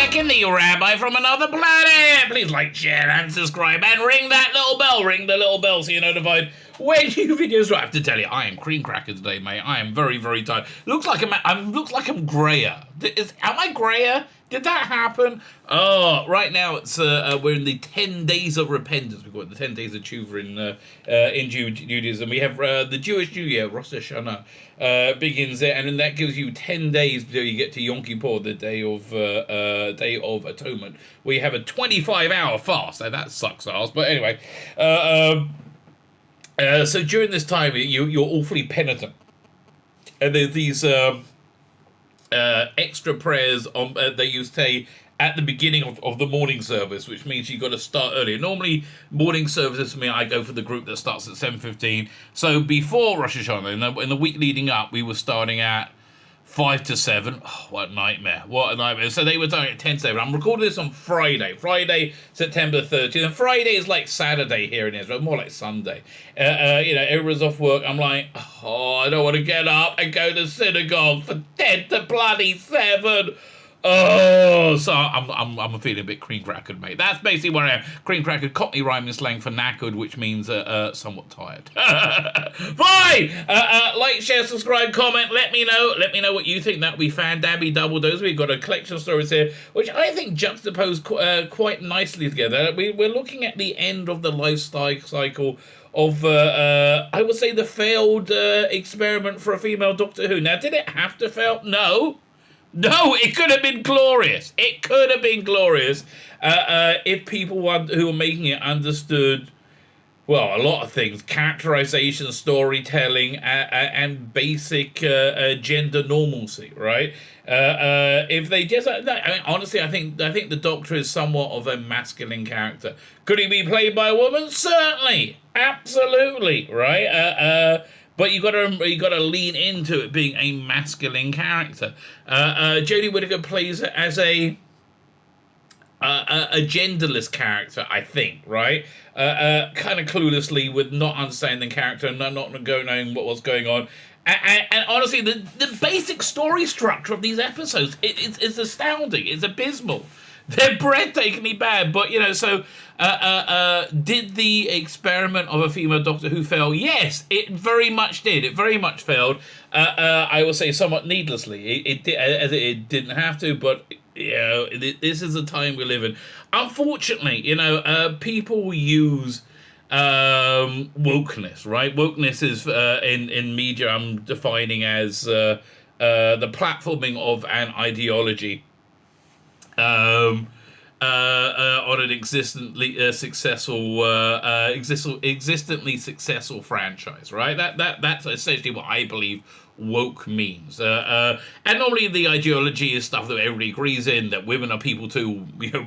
Lebetkin, the Rabbi from another planet. Please like, share, and subscribe, and ring that little bell. Ring the little bell so you're notified when new videos drop. I have to tell you, I am cream cracker today, mate. I am very, very tired. Looks like I'm grayer. Am I grayer? Did that happen? Oh, right now it's we're in the 10 days of repentance. We call it the 10 days of tshuva in Judaism. We have the Jewish New Year, Rosh Hashanah, begins there, and then that gives you 10 days until you get to Yom Kippur, the Day of Atonement. We have a 25-hour fast. Now that sucks ass, but anyway. So during this time, you're awfully penitent, and there's these extra prayers on that you say at the beginning of the morning service, which means you got to start earlier. Normally, morning services for me, I go for the group that starts at 7:15. So before Rosh Hashanah, in the week leading up, we were starting at 5 to 7. Oh, what a nightmare. What a nightmare. So they were starting at 10 to 7. I'm recording this on Friday, September 30th. And Friday is like Saturday here in Israel, more like Sunday. Everyone's off work. I'm like, I don't want to get up and go to synagogue for 10 to bloody 7. Oh, so I'm feeling a bit cream crackered, mate. That's basically where I am. Cream crackered, Cockney rhyming slang for knackered, which means somewhat tired. Fine. Like, share, subscribe, comment. Let me know what you think. That would be fan dabby double dose. We've got a collection of stories here, which I think juxtapose quite nicely together. We're looking at the end of the lifestyle cycle of, I would say, the failed experiment for a female Doctor Who. Now, did it have to fail? No, it could have been glorious. It could have been glorious if people who were making it understood, well, a lot of things: characterization, storytelling, and basic gender normalcy. Right? If they just, honestly, I think the Doctor is somewhat of a masculine character. Could he be played by a woman? Certainly, absolutely. Right? But you gotta lean into it being a masculine character. Jodie Whittaker plays it as a genderless character, I think, right? Kind of cluelessly, with not understanding the character and not knowing what was going on. And honestly, the basic story structure of these episodes, it's astounding. It's abysmal. They're breathtakingly bad, but did the experiment of a female Doctor Who fail? Yes, it very much did. It very much failed. I will say somewhat needlessly. It didn't have to, but this is the time we live in. Unfortunately, people use wokeness, right? Wokeness is in media. I'm defining as the platforming of an ideology. On an existently successful franchise, right? That's essentially what I believe woke means. And normally the ideology is stuff that everybody agrees in, that women are people too,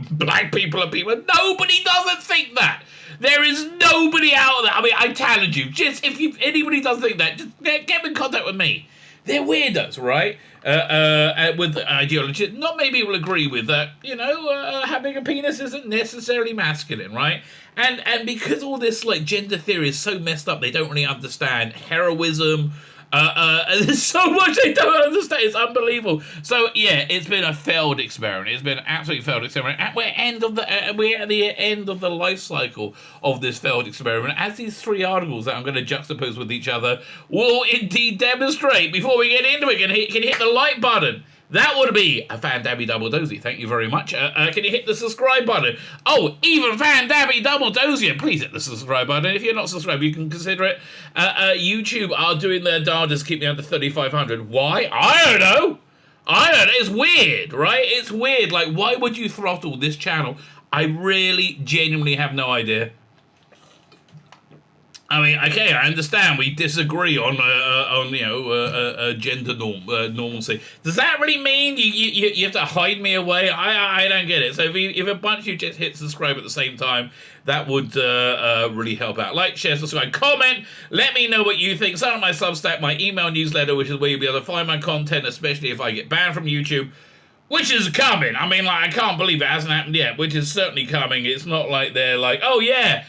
black people are people. Nobody doesn't think that. There is nobody out there. I mean, I challenge you. Just if anybody doesn't think that, just get in contact with me. They're weirdos, right? With ideology. Not many people agree with that. Having a penis isn't necessarily masculine, right? And because all this gender theory is so messed up, they don't really understand heroism. There's so much they don't understand. It's unbelievable. So yeah, it's been a failed experiment. It's been an absolutely failed experiment. We're at the end of the life cycle of this failed experiment, as these three articles that I'm going to juxtapose with each other will indeed demonstrate. Before we get into it, can hit the like button. That would be a Fan Dabby Double Dozy. Thank you very much. Can you hit the subscribe button? Oh, even Fan Dabby Double Dozy. Please hit the subscribe button. If you're not subscribed, you can consider it. YouTube are doing their darndest to keep me under 3,500. Why? I don't know. It's weird, right? It's weird. Why would you throttle this channel? I really, genuinely have no idea. I mean, okay, I understand we disagree on gender normalcy. Does that really mean you have to hide me away? I don't get it. So if a bunch of you just hit subscribe at the same time, that would really help out. Like, share, subscribe, comment. Let me know what you think. Sign up my Substack, my email newsletter, which is where you'll be able to find my content, especially if I get banned from YouTube. Which is coming. I mean, like, I can't believe it hasn't happened yet, which is certainly coming. It's not like they're like, oh, yeah,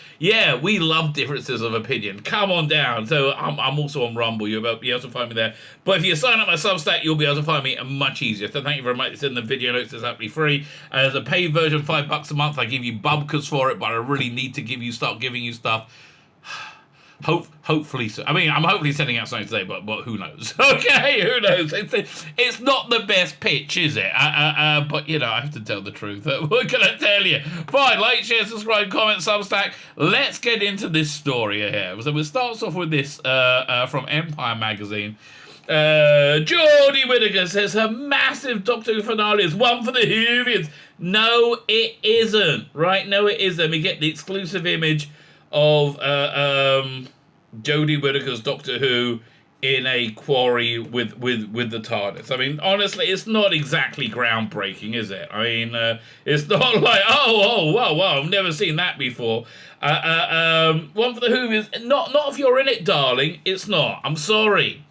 we love differences of opinion. Come on down. So I'm also on Rumble. You'll be able to find me there. But if you sign up my Substack, you'll be able to find me much easier. So thank you very much. It's in the video notes. It's absolutely free. As a paid version, $5 a month. I give you bubkas for it, but I really need to start giving you stuff. Hopefully so. I mean, I'm hopefully sending out something today, but who knows? Okay, who knows? It's not the best pitch, is it? But, you know, I have to tell the truth. What can I tell you? Fine, like, share, subscribe, comment, Substack. Let's get into this story here. So it starts off with this from Empire Magazine. Jodie Whittaker says her massive Doctor Who finale is one for the Whovians. No, it isn't. Right? No, it isn't. We get the exclusive image of Jodie Whittaker's Doctor Who in a quarry with the TARDIS. I mean, honestly, it's not exactly groundbreaking, is it? I mean, it's not like, wow, I've never seen that before. One for the Who is not if you're in it, darling. It's not. I'm sorry.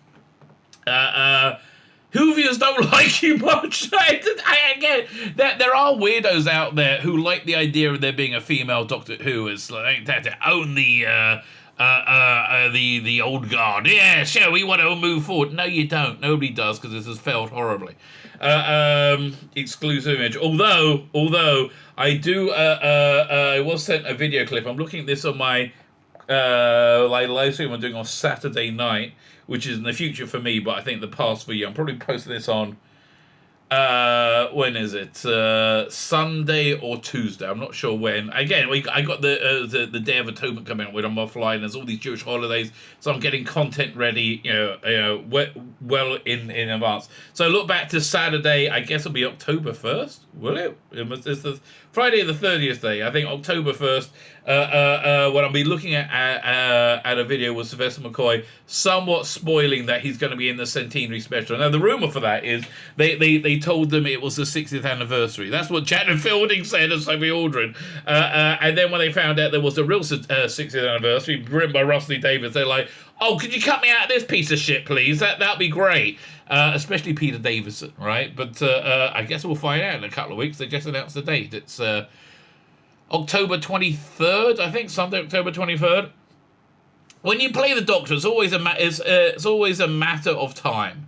Whovians don't like you much. Again, there are weirdos out there who like the idea of there being a female Doctor Who as like to own the old guard. Yeah, sure, we want to move forward. No, you don't. Nobody does, because this has failed horribly. Exclusive image. Although I do. I was sent a video clip. I'm looking at this on my live stream I'm doing on Saturday night, which is in the future for me, but I think the past for you. I'm probably posting this on, when is it? Sunday or Tuesday. I'm not sure when. Again, I got the Day of Atonement coming up when I'm offline. There's all these Jewish holidays, so I'm getting content ready, well in advance. So look back to Saturday. I guess it'll be October 1st. Will it? It's the Friday the 30th day. I think October 1st. When I'll be looking at a video with Sylvester McCoy, somewhat spoiling that he's going to be in the Centenary special. Now, the rumor for that is they told them it was the 60th anniversary. That's what Janet Fielding said and Sophie Aldrin. And then when they found out there was a real 60th anniversary, written by Rusty Davies, they're like, oh, could you cut me out of this piece of shit, please? That'd be great. Especially Peter Davison, right? But I guess we'll find out in a couple of weeks. They just announced the date. It's October 23rd, I think, Sunday, October 23rd. When you play the Doctor, it's always a matter of time.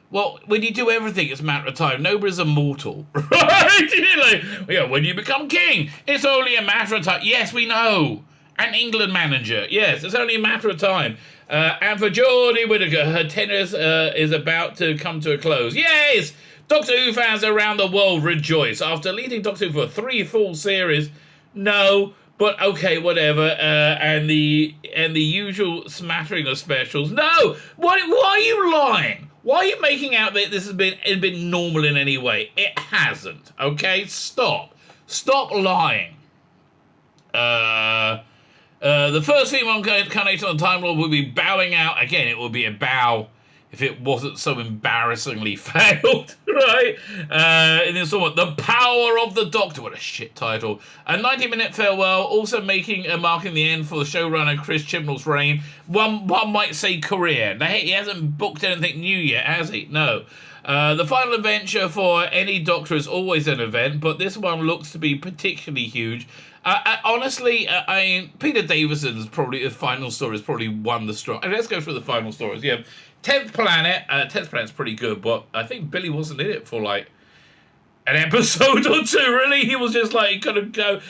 Well, when you do everything, it's a matter of time. Nobody's immortal, right? When you become king, it's only a matter of time. Yes, we know. An England manager, yes, it's only a matter of time. And for Jodie Whittaker, her tenure is about to come to a close. Yes! Doctor Who fans around the world rejoice. After leading Doctor Who for 3 full series, no, but okay, whatever. And the usual smattering of specials. No! Why are you lying? Why are you making out that this has been normal in any way? It hasn't, okay? Stop lying. The first female incarnation of the Time Lord would be bowing out. Again, it would be a bow if it wasn't so embarrassingly failed, right? In this one, The Power of the Doctor. What a shit title. A 90-minute farewell, also marking the end for the showrunner Chris Chibnall's reign. One might say career. Now, he hasn't booked anything new yet, has he? No. The final adventure for any Doctor is always an event, but this one looks to be particularly huge. Honestly, Peter Davison's final story is probably one the strong. Let's go through the final stories. Yeah, 10th Planet. 10th Planet's pretty good, but I think Billy wasn't in it for like an episode or two. Really, he was just like, he couldn't go.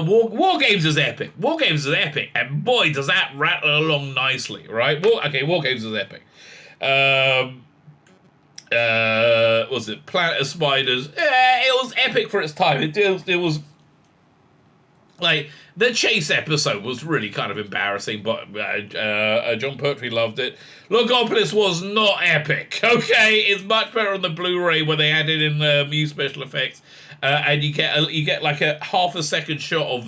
War Games is epic. War Games is epic, and boy, does that rattle along nicely, right? War Games is epic. Was it Planet of Spiders? It was epic for its time. It was. Like, the chase episode was really kind of embarrassing, but John Pertwee loved it. Logopolis was not epic, okay? It's much better on the Blu-ray where they added in Muse special effects, and you get like a half a second shot of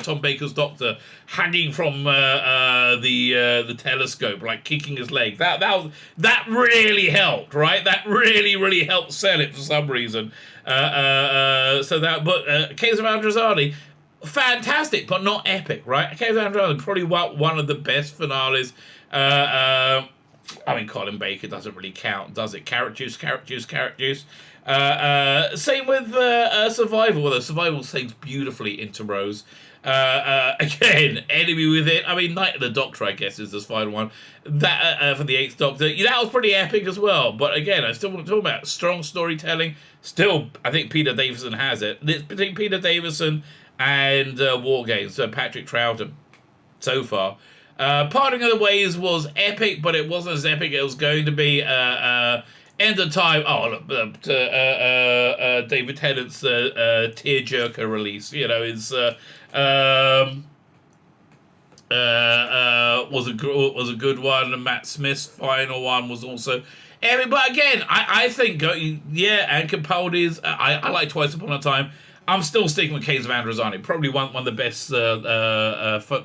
Tom Baker's Doctor hanging from the telescope, like kicking his leg. That really helped, right? That really helped sell it for some reason. Case of Androzani, fantastic, but not epic, right? Case of Androzani, probably one of the best finales. I mean, Colin Baker doesn't really count, does it? Carrot juice, carrot juice, carrot juice. Same with Survival, although Survival sings beautifully into Rose. Again, Enemy Within. I mean, Night of the Doctor, I guess, is this final one. That for the Eighth Doctor. Yeah, that was pretty epic as well. But again, I still want to talk about strong storytelling. Still, I think Peter Davison has it. It's between Peter Davison and War Games, Patrick Troughton, so far. Parting of the Ways was epic, but it wasn't as epic as it was going to be. End of Time. Oh, look, David Tennant's tearjerker release. You know, is was a good one. And Matt Smith's final one was also epic. But again, I think and Capaldi's. I like Twice Upon a Time. I'm still sticking with Caves of Androzani. Probably one of the best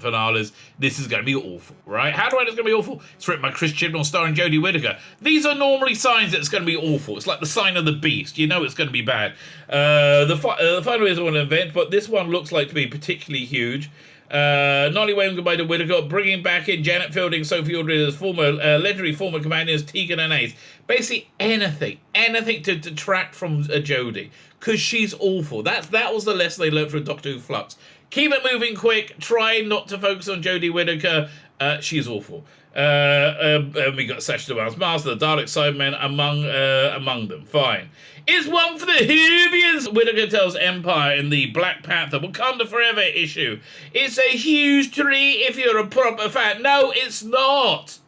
finales. This is going to be awful, right? How do I know it's going to be awful? It's written by Chris Chibnall, starring Jodie Whittaker. These are normally signs that it's going to be awful. It's like the sign of the beast. You know it's going to be bad. The final is an event, but this one looks like to be particularly huge. Not only waving goodbye to Whittaker, bringing back in Janet Fielding, Sophie Aldridge's legendary former companions, Tegan and Ace. Basically anything to detract from Jodie, because she's awful. That was the lesson they learned from Doctor Who Flux. Keep it moving quick. Try not to focus on Jodie Whittaker. She's awful. We got Sacha Dhawan's Master, the Dalek Sidemen among them. Fine. It's one for the Whovians. Whittaker tells Empire in the Black Panther Wakanda Forever issue. It's a huge tree if you're a proper fan. No, it's not.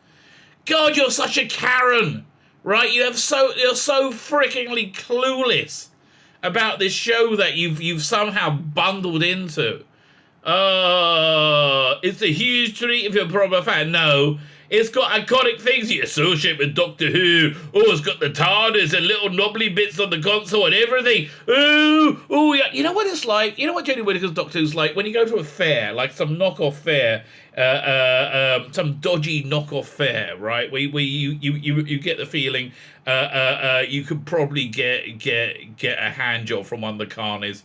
God, you're such a Karen, right? You're so frickingly clueless about this show that you've somehow bundled into. It's a huge treat if you're a proper fan. No, it's got iconic things you associate with Doctor Who. Oh, it's got the TARDIS and little knobbly bits on the console and everything. Ooh, yeah. You know what it's like? You know what Jodie Whittaker's Doctor Who's like? When you go to a fair, like some knockoff fair, some dodgy knockoff fair, right? Where you get the feeling you could probably get a hand job from one of the carnies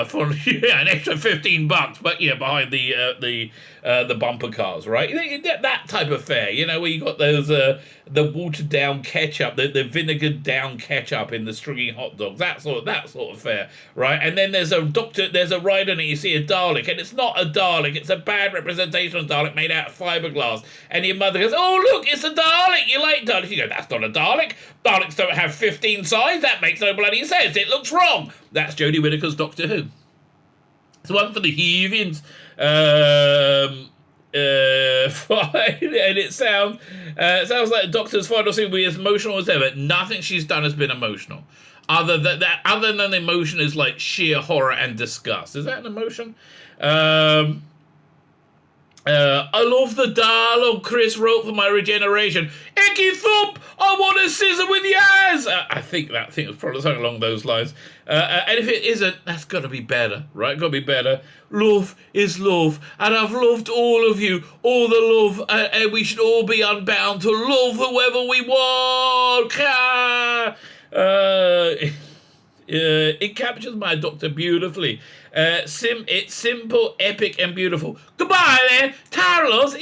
for an extra $15, but behind the bumper cars, right? That type of fair, where you got those the watered down ketchup, the vinegared down ketchup in the stringy hot dogs, that sort of fare, right? And then there's a ride on it, you see a Dalek, and it's not a Dalek, it's a bad representation of Dalek made out of fiberglass, and your mother goes, oh look, it's a Dalek, you like Dalek? You go, that's not a Dalek. Daleks don't have 15 sides, that makes no bloody sense, it looks wrong. That's Jodie Whittaker's Doctor Who. It's one for the Heavians. Fine, and it sounds like the Doctor's final scene will be as emotional as ever. Nothing she's done has been emotional, other than the emotion is like sheer horror and disgust. Is that an emotion? I love the dialogue Chris wrote for my regeneration. Icky thump! I want a scissor with Yaz! I think it was probably something along those lines. And if it isn't, that's got to be better, right? Got to be better. Love is love, and I've loved all of you, all the love, and we should all be unbound to love whoever we want. It captures my Doctor beautifully. It's simple, epic, and beautiful. Goodbye, then, Taros.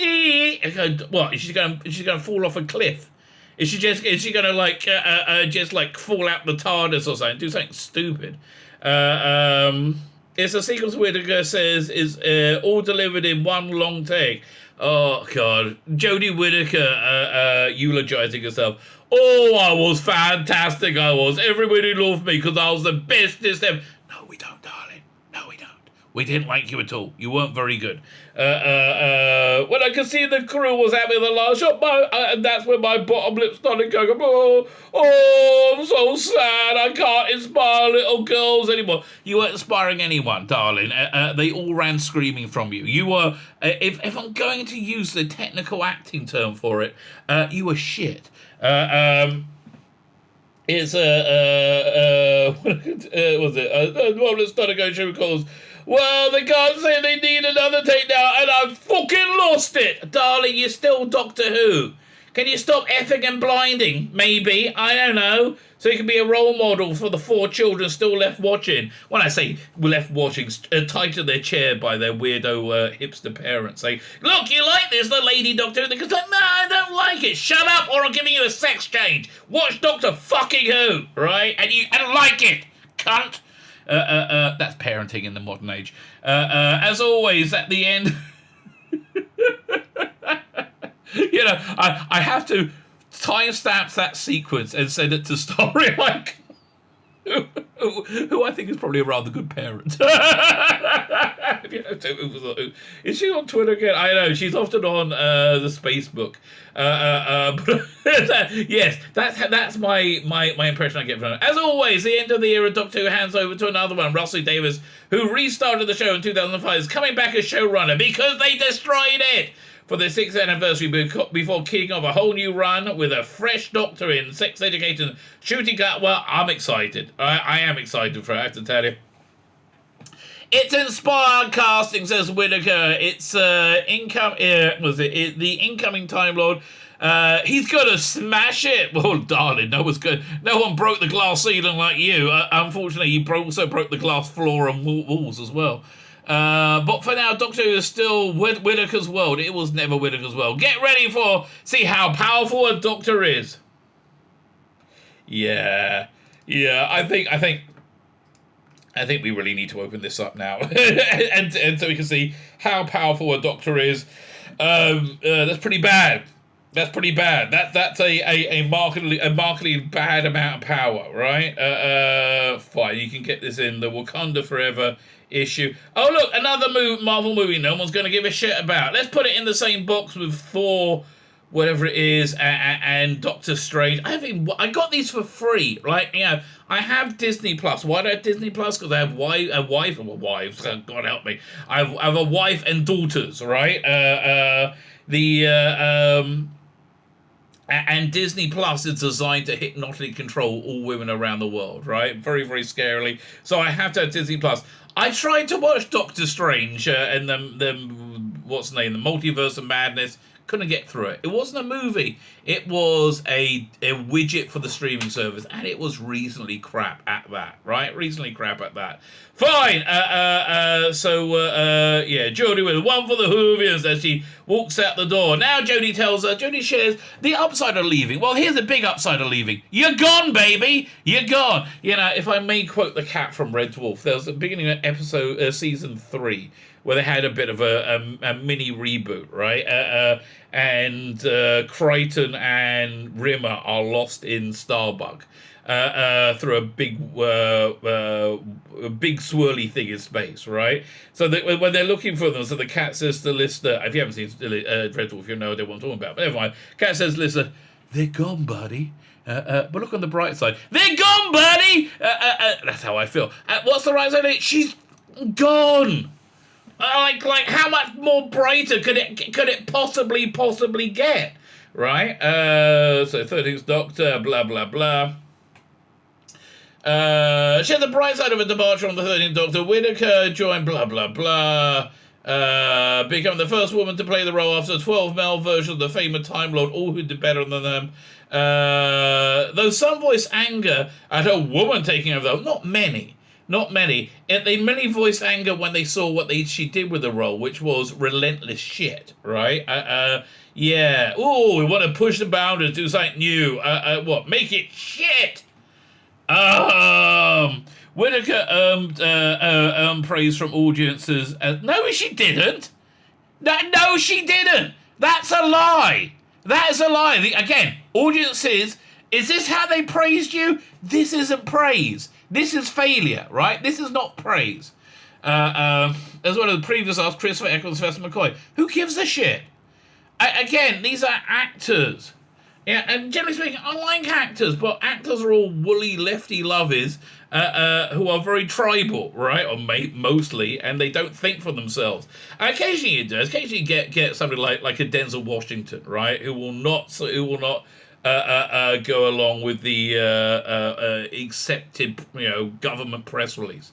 What? Is she going to fall off a cliff? Is she going to just fall out the TARDIS or something? Do something stupid. It's a sequence Whittaker says is all delivered in one long take. Oh God, Jodie Whittaker eulogizing herself. Oh, I was fantastic. I was. Everybody loved me because I was the bestest ever. No, we don't, darling. No, we don't. We didn't like you at all. You weren't very good. When I could see the crew was having the last shot, and that's when my bottom lip started going, oh, I'm so sad. I can't inspire little girls anymore. You weren't inspiring anyone, darling. They all ran screaming from you. You were, if I'm going to use the technical acting term for it, you were shit. It's was it? Well, let's start a go show calls. Well, they can't say they need another take now, and I've fucking lost it, darling. You're still Doctor Who. Can you stop effing and blinding? Maybe. I don't know. So you can be a role model for the 4 children still left watching. When I say left watching, tied to their chair by their weirdo hipster parents. Say, look, you like this, the lady doctor? They go, no, I don't like it. Shut up or I'm giving you a sex change. Watch Doctor fucking Who, right? And I don't like it, cunt. That's parenting in the modern age. As always, at the end... You know, I have to timestamp that sequence and send it to Story, like, who I think is probably a rather good parent. Is she on Twitter again? I know, she's often on the Spacebook. Yes, that's my impression I get from her. As always, the end of the era, Doctor Who hands over to another one, Russell Davies, who restarted the show in 2005, is coming back as showrunner because they destroyed it for the 6th anniversary before kicking off a whole new run with a fresh Doctor in sex education shooting cut. Well, I'm excited. I am excited for it, I have to tell you. It's inspired casting, says Whittaker. It's the incoming Time Lord. He's gonna smash it. Well, darling, no one broke the glass ceiling like you. Unfortunately, you also broke the glass floor and walls as well. But for now, Doctor Who is still Whittaker's world. It was never Whittaker's world. Get ready see how powerful a Doctor is. Yeah. I think we really need to open this up now, and so we can see how powerful a Doctor is. That's pretty bad. That's a markedly bad amount of power, right? Fine, you can get this in the Wakanda Forever issue. Oh look, another Marvel movie no one's going to give a shit about. Let's put it in the same box with Thor, whatever it is, and Doctor Strange. I got these for free, right? You know, I have Disney Plus. Why do I have Disney Plus? Because I have wives. God help me. I have a wife and daughters, right? And Disney Plus is designed to hypnotically control all women around the world, right? Very, very scarily. So I have to have Disney Plus. I tried to watch Doctor Strange and what's the name? The Multiverse of Madness. Couldn't get through it. It wasn't a movie. It was a widget for the streaming service, and it was reasonably crap at that, right? Reasonably crap at that. Fine. Yeah, Jodie with one for the Whovians as she walks out the door. Now Jodie shares the upside of leaving. Well, here's the big upside of leaving. You're gone, baby. You're gone. You know, if I may quote the cat from Red Dwarf, there was the beginning of season 3, where they had a bit of a mini reboot, right? And Crichton and Rimmer are lost in Starbug through a big swirly thing in space, right? So when they're looking for them, so the cat says to Lister, if you haven't seen Red Dwarf, you know what I'm talking about. But never mind. Cat says, Lister, they're gone, buddy. But look on the bright side. They're gone, buddy! That's how I feel. What's the right side of it? She's gone! Like how much more brighter could it possibly get, right? So 13th Doctor, blah blah blah. She had the bright side of a departure on the 13th Doctor. Whittaker joined, blah blah blah. Become the first woman to play the role after 12 male versions of the famous Time Lord, all who did better than them. Though some voiced anger at a woman taking over, though not many. They mainly voiced anger when they saw what she did with the role, which was relentless shit, right? Yeah. Oh, we want to push the boundaries, do something new. What? Make it shit. Whittaker earned praise from audiences. No, she didn't. No, she didn't. That's a lie. That is a lie. Again, audiences. Is this how they praised you? This isn't praise. This is failure, right? This is not praise. As well as the previous asked Christopher Eccles, Sylvester McCoy. Who gives a shit? Again, these are actors. Yeah, and generally speaking, I like actors, but actors are all woolly, lefty lovers who are very tribal, right? Or mostly, and they don't think for themselves. Occasionally you do. Occasionally you get somebody like a Denzel Washington, right? Who will not go along with the accepted, government press release.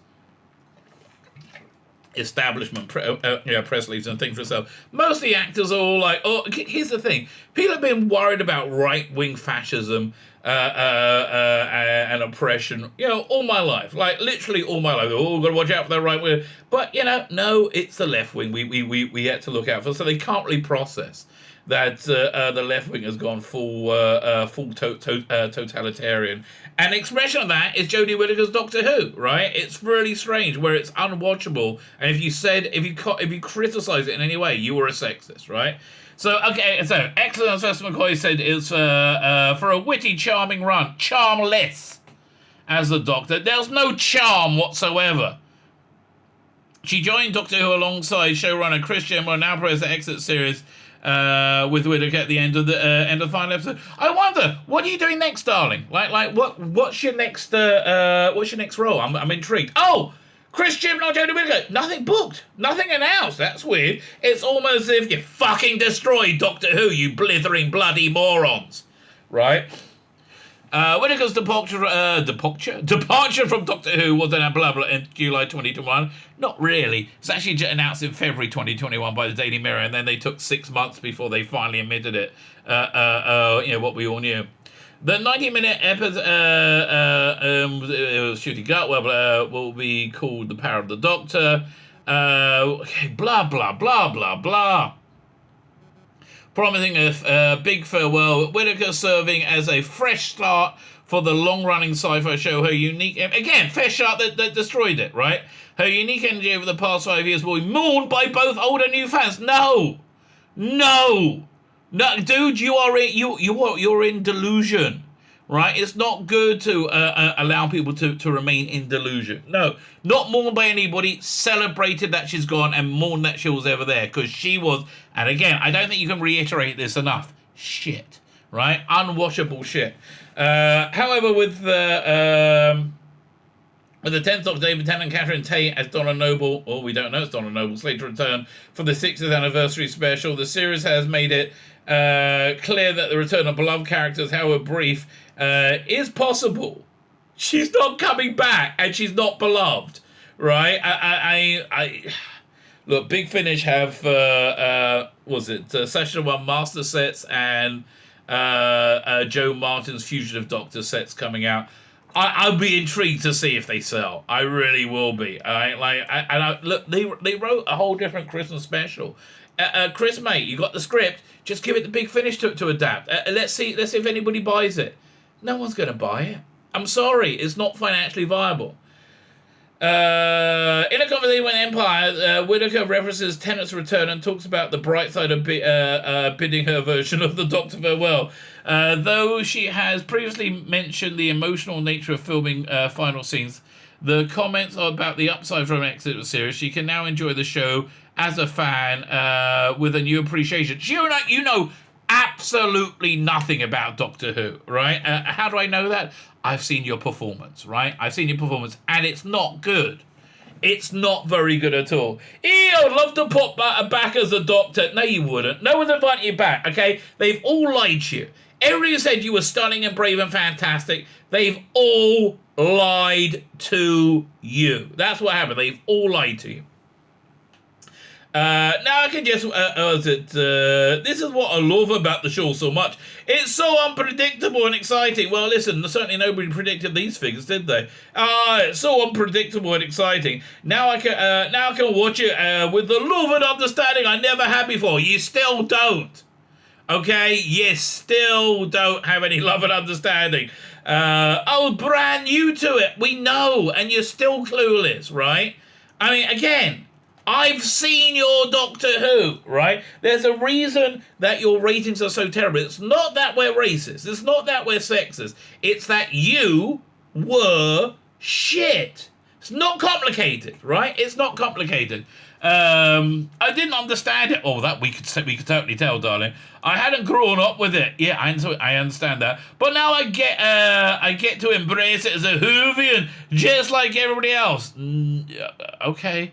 establishment press releases and things for itself. Most of the actors are all like, oh, here's the thing. People have been worried about right-wing fascism and oppression, all my life. Like, literally all my life. Oh, got to watch out for that right wing. But, no, it's the left wing we had to look out for. So they can't really process that the left wing has gone full totalitarian. And the expression of that is Jodie Whittaker's Doctor Who, right? It's really strange, where it's unwatchable. And if you criticize it in any way, you were a sexist, right? So, okay, so excellent, as Professor McCoy said, is for a witty, charming run. Charmless as the Doctor. There's no charm whatsoever. She joined Doctor Who alongside showrunner Chris Gemma and now plays the Exit series with Whittaker at the end of the final episode. I wonder, what are you doing next, darling? Like what's your next role? I'm intrigued. Oh, Chris Gemma or Jodie Whittaker? Nothing booked, nothing announced. That's weird. It's almost as if you fucking destroyed Doctor Who, you blithering bloody morons, right? Whittaker's departure from Doctor Who was an blah blah in July 2021. Not really. It's actually announced in February 2021 by the Daily Mirror, and then they took 6 months before they finally admitted it. What we all knew. The 90-minute episode shooting gut will be called The Power of the Doctor. Blah blah blah blah blah. Promising a big farewell, Whittaker serving as a fresh start for the long-running sci-fi show. Her unique... Again, fresh start that destroyed it, right? Her unique energy over the past 5 years will be mourned by both old and new fans. No, dude, you're in delusion, right? It's not good to allow people to remain in delusion. No, not mourned by anybody. Celebrated that she's gone and mourned that she was ever there, because she was. And again, I don't think you can reiterate this enough. Shit, right? Unwatchable shit. However, with the 10th Doctor, David Tennant and Catherine Tate as Donna Noble, or we don't know it's Donna Noble, slated to return for the 60th anniversary special. The series has made it clear that the return of beloved characters, however brief, is possible. She's not coming back, and she's not beloved, right? I look, Big Finish have Session 1 Master sets and Joe Martin's Fugitive Doctor sets coming out. I'll be intrigued to see if they sell. I really will be. Look, they wrote a whole different Christmas special. Chris, mate, you got the script. Just give it the Big Finish to adapt. Let's see if anybody buys it. No one's going to buy it. I'm sorry, it's not financially viable. In a conversation with Empire, Whittaker references Tennant's return and talks about the bright side of bidding her version of the Doctor farewell. Though she has previously mentioned the emotional nature of filming final scenes, the comments about the upside from Exit series, she can now enjoy the show as a fan with a new appreciation. You know absolutely nothing about Doctor Who, right? How do I know that? I've seen your performance, right? I've seen your performance, and it's not good. It's not very good at all. I'd love to pop back as a Doctor. No, you wouldn't. No one's inviting you back, okay? They've all lied to you. Everybody said you were stunning and brave and fantastic. They've all lied to you. That's what happened. They've all lied to you. Now I can just, this is what I love about the show so much. It's so unpredictable and exciting. Well, listen, certainly nobody predicted these figures, did they? It's so unpredictable and exciting. Now I can watch it with the love and understanding I never had before. You still don't. Okay? You still don't have any love and understanding. Brand new to it. We know, and you're still clueless, right? I mean, again, I've seen your Doctor Who, right? There's a reason that your ratings are so terrible. It's not that we're racist. It's not that we're sexist. It's that you were shit. It's not complicated, right? It's not complicated. I didn't understand it. Oh, that we could totally tell, darling. I hadn't grown up with it. Yeah, I understand that. But now I get to embrace it as a Whovian, just like everybody else. Okay.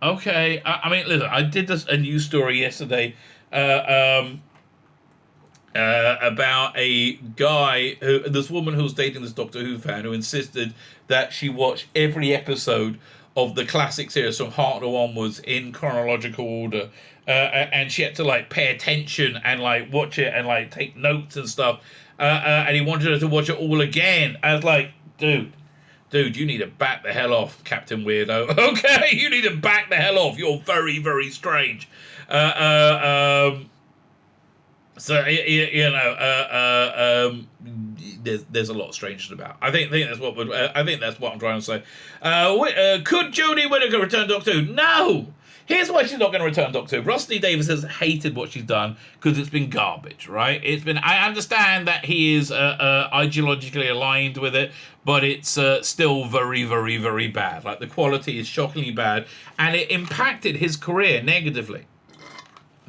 I mean, listen, I did a news story yesterday about a guy, this woman who was dating this Doctor Who fan who insisted that she watched every episode of the classic series from Hartnell onwards in chronological order, and she had to like pay attention and like watch it and like take notes and stuff, and he wanted her to watch it all again. I was like, dude, you need to back the hell off, Captain Weirdo. Okay, you need to back the hell off. You're very, very strange. So there's a lot of strangeness about. I think that's what I'm trying to say. Could Jodie Whittaker return Doctor Who? No. Here's why she's not going to return Doctor Who. Rusty Davies has hated what she's done because it's been garbage, right? I understand that he is ideologically aligned with it, but it's still very, very, very bad. Like, the quality is shockingly bad, and it impacted his career negatively.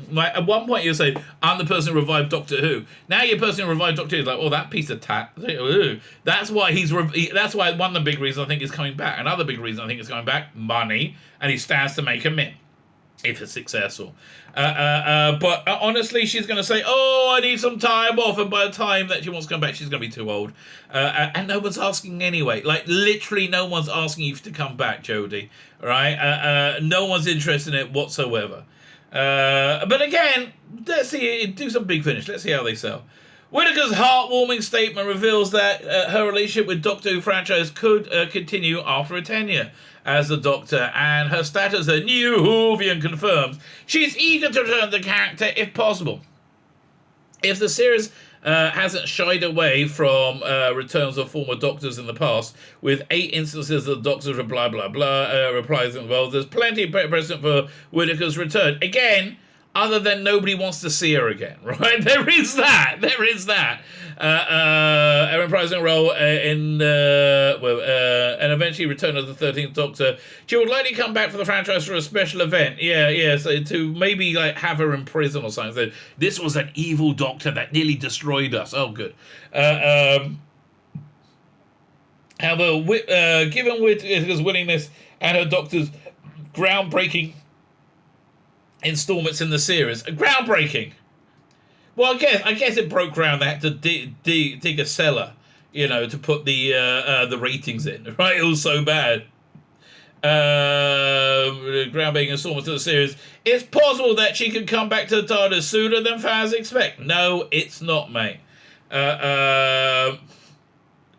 Like, at one point you say, I'm the person who revived Doctor Who. Now you're the person who revived Doctor Who. It's like, oh, that piece of tat. That's why that's why one of the big reasons I think he's coming back. Another big reason I think he's coming back, money, and he stands to make a mint if it's successful. But honestly, she's going to say, oh, I need some time off, and by the time that she wants to come back, she's going to be too old. And no one's asking anyway. Like, literally no one's asking you to come back, Jodie. Right? No one's interested in it whatsoever. But again, let's see, do some big finish. Let's see how they sell. Whittaker's heartwarming statement reveals that her relationship with Doctor Who franchise could continue after a tenure as the Doctor, and her status as new Whovian confirms she's eager to return the character if possible. If the series hasn't shied away from returns of former Doctors in the past, with 8 instances of the Doctors blah blah blah replies involved, there's plenty of precedent for Whittaker's return. Again, other than nobody wants to see her again, right? There is that. Erin Pricing role and eventually return as the 13th Doctor. She would likely come back for the franchise for a special event. So to maybe like have her in prison or something. So this was an evil Doctor that nearly destroyed us. Oh, good. However, given Whittaker's willingness and her Doctor's groundbreaking installments in the series, groundbreaking. Well, I guess it broke ground. They had to dig a cellar, to put the ratings in. Right, it was so bad. Groundbreaking installments of the series. It's possible that she could come back to the TARDIS sooner than fans expect. No, it's not, mate.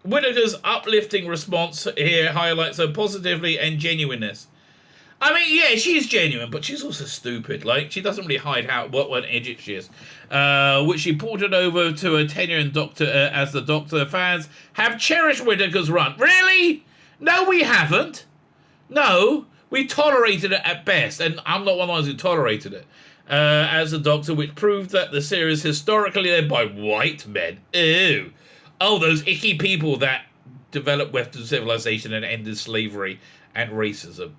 Whittaker's uplifting response here highlights her positivity and genuineness. I mean, yeah, she's genuine, but she's also stupid. Like, she doesn't really hide what an idiot she is. Which she ported over to a tenure in Doctor as the Doctor. Fans have cherished Whittaker's run. Really? No, we haven't. No, we tolerated it at best, and I'm not one of the ones who tolerated it. As the Doctor, which proved that the series historically led by white men. Ew. Oh, those icky people that developed Western civilization and ended slavery and racism.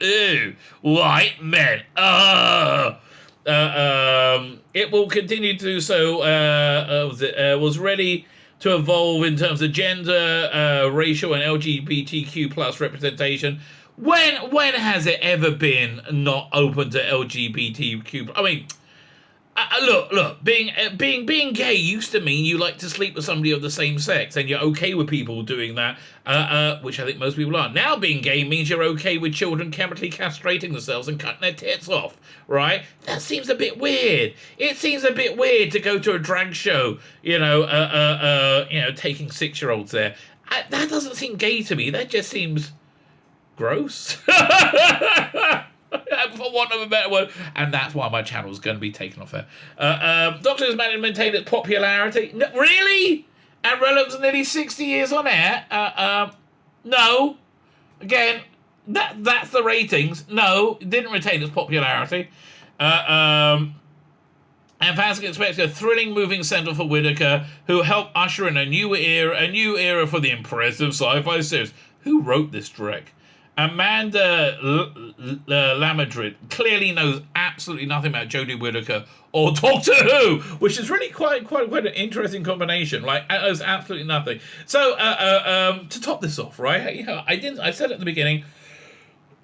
Ew. White men. It will continue to do so. Was ready to evolve in terms of gender, racial, and LGBTQ plus representation. When has it ever been not open to LGBTQ? I mean, look. Being gay used to mean you like to sleep with somebody of the same sex, and you're okay with people doing that, which I think most people are. Now, being gay means you're okay with children chemically castrating themselves and cutting their tits off, right? That seems a bit weird. It seems a bit weird to go to a drag show, taking 6-year-olds there. That doesn't seem gay to me. That just seems gross. For want of a better word, and that's why my channel is going to be taken off there. Doctor Who's managed to maintain its popularity. No, really? And relevance nearly 60 years on air? No. Again, that's the ratings. No, it didn't retain its popularity. And fans can expect a thrilling, moving send-off for Whittaker, who helped usher in a new era for the impressive sci-fi series. Who wrote this dreck? Amanda Lamadrid clearly knows absolutely nothing about Jodie Whittaker or Doctor Who, which is really quite an interesting combination. Like, knows absolutely nothing. So, to top this off, right? I said at the beginning,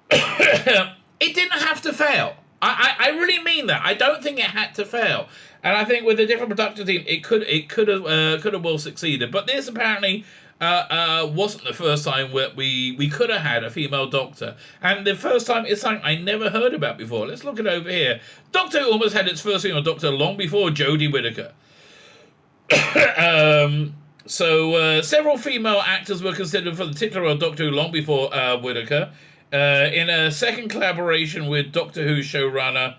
it didn't have to fail. I really mean that. I don't think it had to fail, and I think with a different production team, it could have well succeeded. But this apparently wasn't the first time where we could have had a female Doctor, and the first time is something I never heard about before. Let's look it over here. Doctor Who almost had its first female Doctor long before Jodie Whittaker. Several female actors were considered for the titular role of Doctor Who long before Whittaker. In a second collaboration with Doctor Who showrunner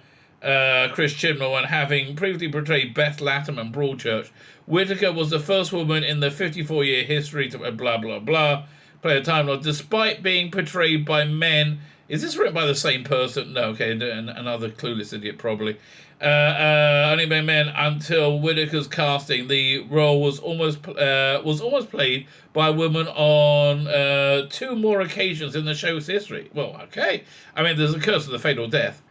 Chris Chibnall, and having previously portrayed Beth Latham and Broadchurch, Whittaker was the first woman in the 54-year history to blah blah blah play a Time Lord, despite being portrayed by men. Is this written by the same person? No, okay, another clueless idiot probably. Only by men until Whittaker's casting. The role was almost played by a woman on two more occasions in the show's history. Well, okay. I mean, there's a Curse of the Fatal Death.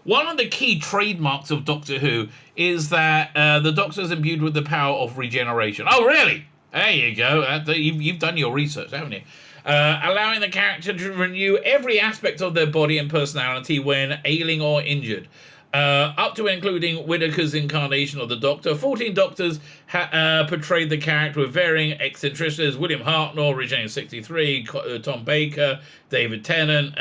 One of the key trademarks of Doctor Who is that the Doctor is imbued with the power of regeneration. Oh, really? There you go. You've done your research, haven't you? Allowing the character to renew every aspect of their body and personality when ailing or injured. Up to including Whittaker's incarnation of the Doctor. 14 Doctors portrayed the character with varying eccentricities. William Hartnell, originating 63, Tom Baker, David Tennant,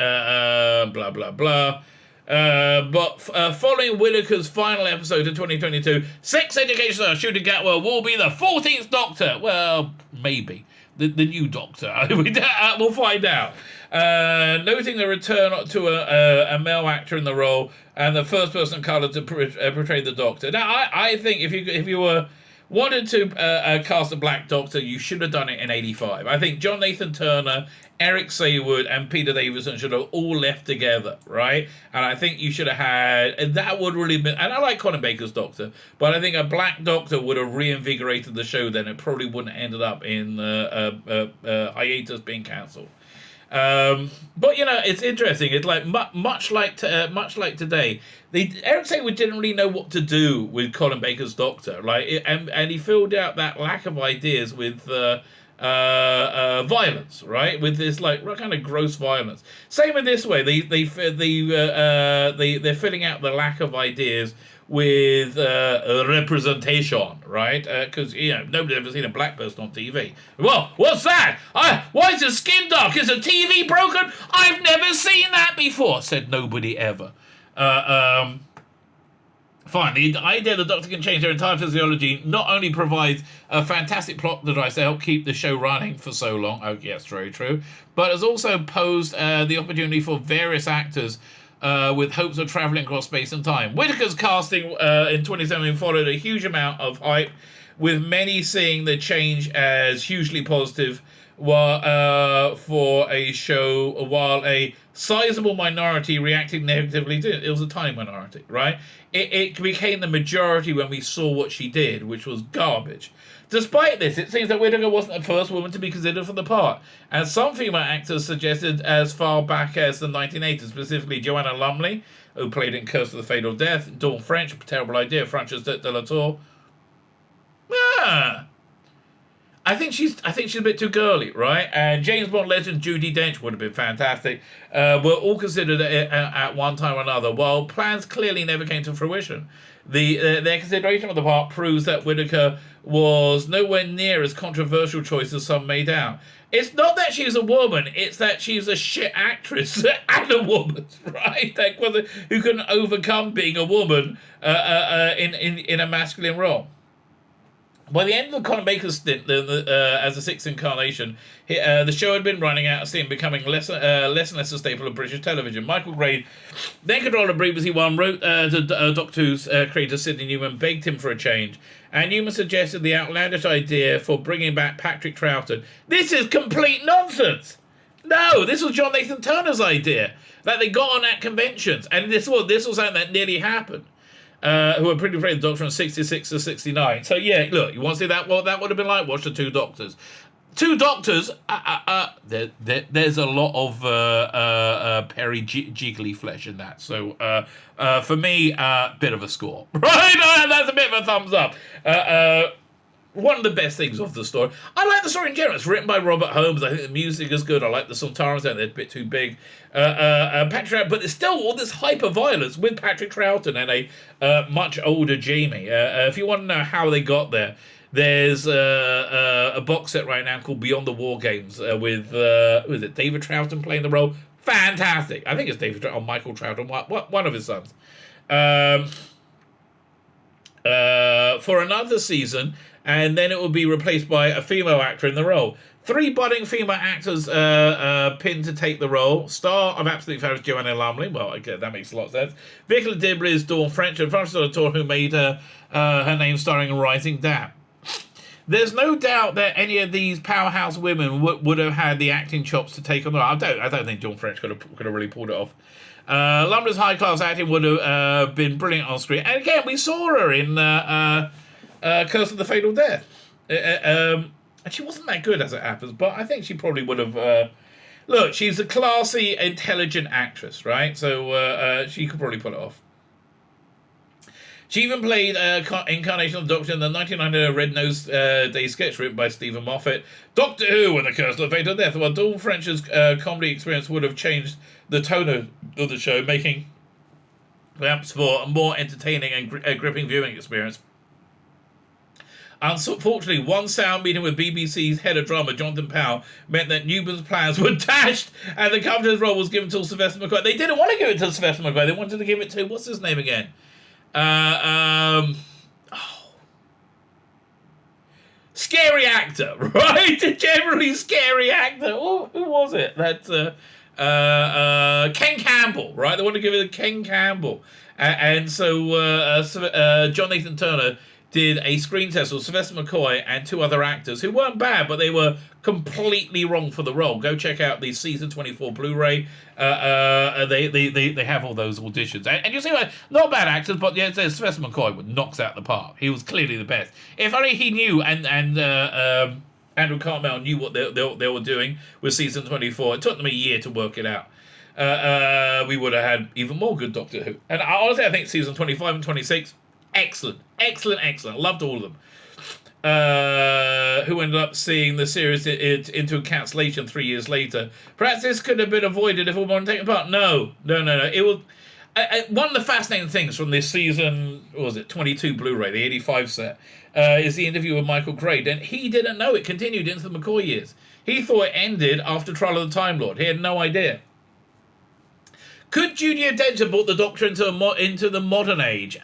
blah, blah, blah. But following Whittaker's final episode in 2022, Sex Education star Shooter Gatwell will be the 14th Doctor. Well, maybe. The new Doctor. We'll find out. Noting the return to a male actor in the role and the first person of colour to portray the Doctor. Now, I think if you wanted to cast a black Doctor, you should have done it in 85. I think John Nathan Turner, Eric Saywood, and Peter Davison should have all left together, right? And I think you should have had, and that would really been, and I like Colin Baker's Doctor, but I think a black Doctor would have reinvigorated the show. Then it probably wouldn't have ended up in hiatus being cancelled. But it's interesting. It's like much like today. Eric Saywood didn't really know what to do with Colin Baker's Doctor, and he filled out that lack of ideas with violence, right? With this kind of gross violence. Same in this way. They're filling out the lack of ideas with representation, right? Because nobody's ever seen a black person on TV. Well, what's that? Why is the skin dark? Is the TV broken? I've never seen that before, said nobody ever. Fine, the idea the Doctor can change their entire physiology not only provides a fantastic plot device to help keep the show running for so long, oh yes, very true, but has also posed the opportunity for various actors with hopes of travelling across space and time. Whittaker's casting in 2017 followed a huge amount of hype, with many seeing the change as hugely positive for a show, while a sizable minority reacted negatively to it. It was a tiny minority, right? It became the majority when we saw what she did, which was garbage. Despite this, it seems that Whittaker wasn't the first woman to be considered for the part, and some female actors suggested as far back as the 1980s, specifically Joanna Lumley, who played in Curse of the Fatal Death, Dawn French, terrible idea, Frances de la Tour. I think she's a bit too girly, right? And James Bond legend Judi Dench would have been fantastic. Were all considered at one time or another, while plans clearly never came to fruition. Their consideration of the part proves that Whittaker was nowhere near as controversial choice as some made out. It's not that she's a woman, it's that she's a shit actress and a woman, right? Who can overcome being a woman in a masculine role. By the end of Colin Baker's stint as the sixth incarnation, the show had been running out of steam, becoming less and less a staple of British television. Michael Grade, then controller of BBC One, wrote to Doctor Who's creator Sidney Newman, begged him for a change. And Newman suggested the outlandish idea for bringing back Patrick Troughton. This is complete nonsense! No, this was John Nathan Turner's idea that they got on at conventions. And this was something that nearly happened. Who were pretty afraid of the Doctor from 66 to 69. So yeah, look, you want to see that? What that would have been like? Watch the Two Doctors. Two Doctors. There's a lot of jiggly flesh in that. So for me, bit of a score, right? That's a bit of a thumbs up. one of the best things of the story. I like the story in general. It's written by Robert Holmes. I think the music is good. I like the Sultanas. They're a bit too big. Patrick, but there's still all this hyper violence with Patrick Troughton and a much older Jamie. If you want to know how they got there, there's a box set right now called Beyond the War Games with who is it? David Troughton playing the role. Fantastic. I think it's David Troughton or Michael Troughton, one of his sons. For another season, and then it will be replaced by a female actor in the role. 3 budding female actors pinned to take the role. Star of Absolute Fans Joanna Lumley. Well, okay, that makes a lot of sense. Vicky Dibbles, Dawn French, and Frances Latour, who made her name starring in Rising Damp. There's no doubt that any of these powerhouse women would have had the acting chops to take on the role. I don't think Dawn French could have really pulled it off. Lumley's high-class acting would have been brilliant on screen. And again, we saw her in Curse of the Fatal Death. And she wasn't that good, as it happens, but I think she probably would have... look, she's a classy, intelligent actress, right? So she could probably pull it off. She even played Incarnation of the Doctor in the 1990 Red Nose Day sketch written by Stephen Moffat. Doctor Who and the Curse of the Fatal Death. While Dawn French's comedy experience would have changed the tone of the show, making perhaps for a more entertaining and gripping viewing experience. Unfortunately, one sound meeting with BBC's head of drama, Jonathan Powell, meant that Newman's plans were dashed and the Covenant's role was given to Sylvester McCoy. They didn't want to give it to Sylvester McCoy. They wanted to give it to, what's his name again? Scary actor, right? Generally scary actor. Who was it? That's Ken Campbell, right? They want to give it to Ken Campbell. And so John Nathan Turner did a screen test with Sylvester McCoy and 2 other actors who weren't bad, but they were completely wrong for the role. Go check out the season 24 Blu-ray. They have all those auditions, and you see, like, not bad actors, but yeah, Sylvester McCoy knocks out the park. He was clearly the best. If only he knew, and Andrew Cartmel knew what they were doing with season 24. It took them a year to work it out. We would have had even more good Doctor Who. And honestly, I think season 25 and 26. Excellent. Loved all of them. Who ended up seeing the series into cancellation 3 years later. Perhaps this could have been avoided if it wasn't taken apart. No. It was one of the fascinating things from this season, what was it, 22 Blu-ray, the 85 set, is the interview with Michael Craig. And he didn't know it continued into the McCoy years. He thought it ended after Trial of the Time Lord. He had no idea. Could Junior Dench have brought the Doctor into the modern age?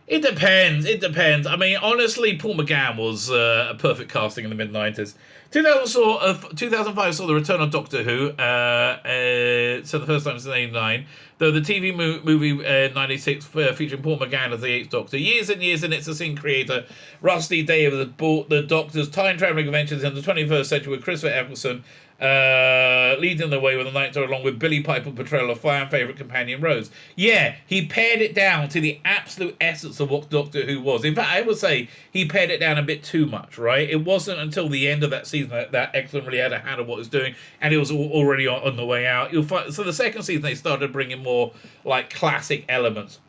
It depends. I mean, honestly, Paul McGann was a perfect casting in the mid-90s. 2005 saw the return of Doctor Who, so the first time since 1989, though the TV movie 96 featuring Paul McGann as the 8th Doctor. Years and years in it's the scene creator, Rusty Davis brought the Doctor's time-traveling adventures in the 21st century with Christopher Eccleston leading the way with the Night Doctor, along with Billy Piper portrayal of fan favourite companion Rose. Yeah, he pared it down to the absolute essence of what Doctor Who was. In fact, I would say he pared it down a bit too much, right? It wasn't until the end of that season that Eccleston really had a hand on what it was doing, and it was already on the way out. So the second season, they started bringing more like classic elements,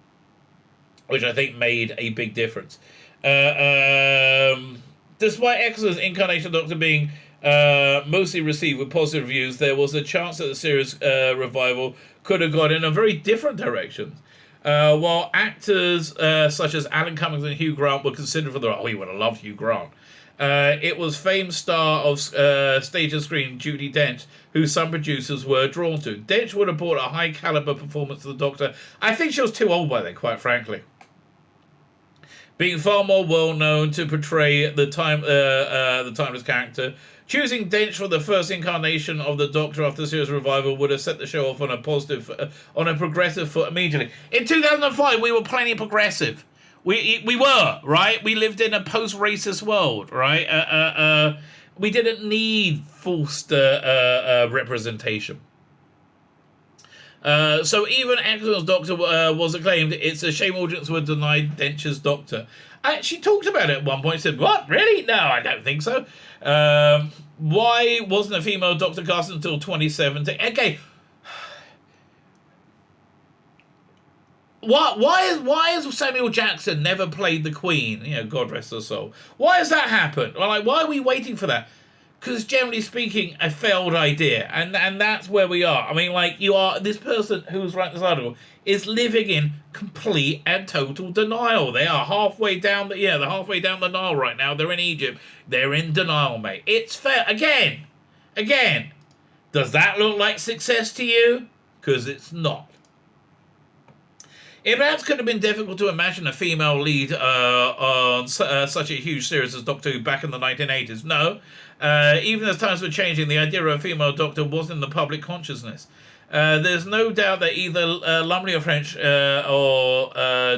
which I think made a big difference. Despite Eccleston's Incarnation Doctor being mostly received with positive reviews, there was a chance that the series revival could have gone in a very different direction. While actors such as Alan Cummings and Hugh Grant were considered for the role, we would have loved Hugh Grant. It was famed star of stage and screen Judi Dench who some producers were drawn to. Dench would have brought a high caliber performance to the Doctor. I think she was too old by then, quite frankly. Being far more well known to portray the timeless character, choosing Dench for the first incarnation of the Doctor after the series revival would have set the show off on a progressive foot immediately. In 2005, we were plenty progressive. We were, right? We lived in a post-racist world, right? We didn't need forced representation. So even Eccleston's Doctor was acclaimed. It's a shame audience were denied Dench's Doctor. She talked about it at one point. Said, "What? Really? No, I don't think so." Why wasn't a female Doctor cast until 2017? Okay. Why has Samuel Jackson never played the Queen? You know, God rest her soul. Why has that happened? Well, like, why are we waiting for that? Because generally speaking, a failed idea, and that's where we are. I mean, like, this person who's writing this article is living in complete and total denial. They are halfway down they're halfway down the Nile right now. They're in Egypt. They're in denial, mate. It's fair again. Does that look like success to you? Because it's not. It perhaps could have been difficult to imagine a female lead on such a huge series as Doctor Who back in the 1980s. No. Even as times were changing, the idea of a female Doctor wasn't in the public consciousness. There's no doubt that either Lumley or French or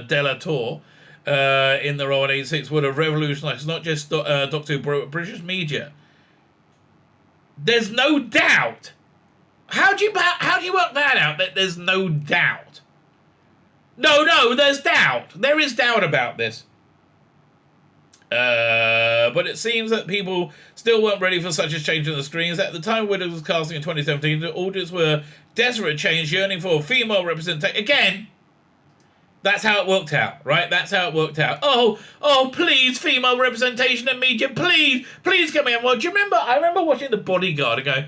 Delatour in the role in 86 would have revolutionised not just Doctor Who, but British media. There's no doubt. How do you work that out? That there's no doubt. No, there's doubt. There is doubt about this. But it seems that people still weren't ready for such a change on the screens. At the time Whittaker was casting in 2017, the audience were desperate change, yearning for female representation. Again, that's how it worked out, right? That's how it worked out. Oh, please, female representation in media, please come in. Well, do you remember? I remember watching The Bodyguard and going,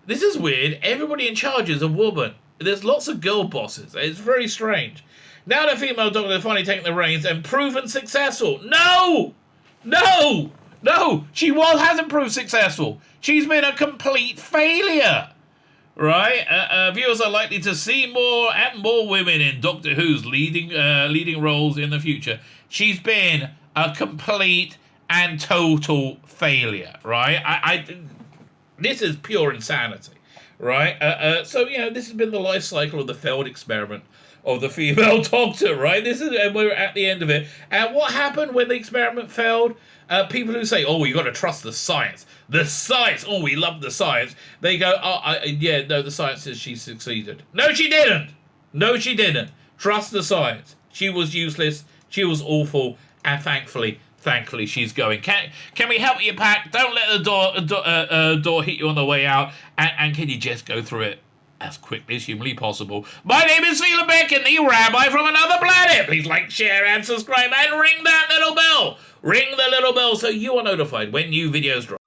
this is weird. Everybody in charge is a woman. There's lots of girl bosses. It's very strange. Now the female Doctor has finally taken the reins and proven successful. No, she hasn't proved successful. She's been a complete failure, right? Viewers are likely to see more and more women in Doctor Who's leading roles in the future. She's been a complete and total failure, right? This is pure insanity, right? So, you know, this has been the life cycle of the failed experiment of the female Doctor, right? And we're at the end of it. And what happened when the experiment failed? People who say, "Oh, you got to trust the science." The science. Oh, we love the science. They go, the science says she succeeded. No, she didn't. Trust the science. She was useless. She was awful. And thankfully, she's going. Can we help you, Pack? Don't let the door hit you on the way out. And can you just go through it as quickly as humanly possible? My name is Tzvi Lebetkin, the Rabbi from another planet. Please like, share, and subscribe, and ring that little bell. Ring the little bell so you are notified when new videos drop.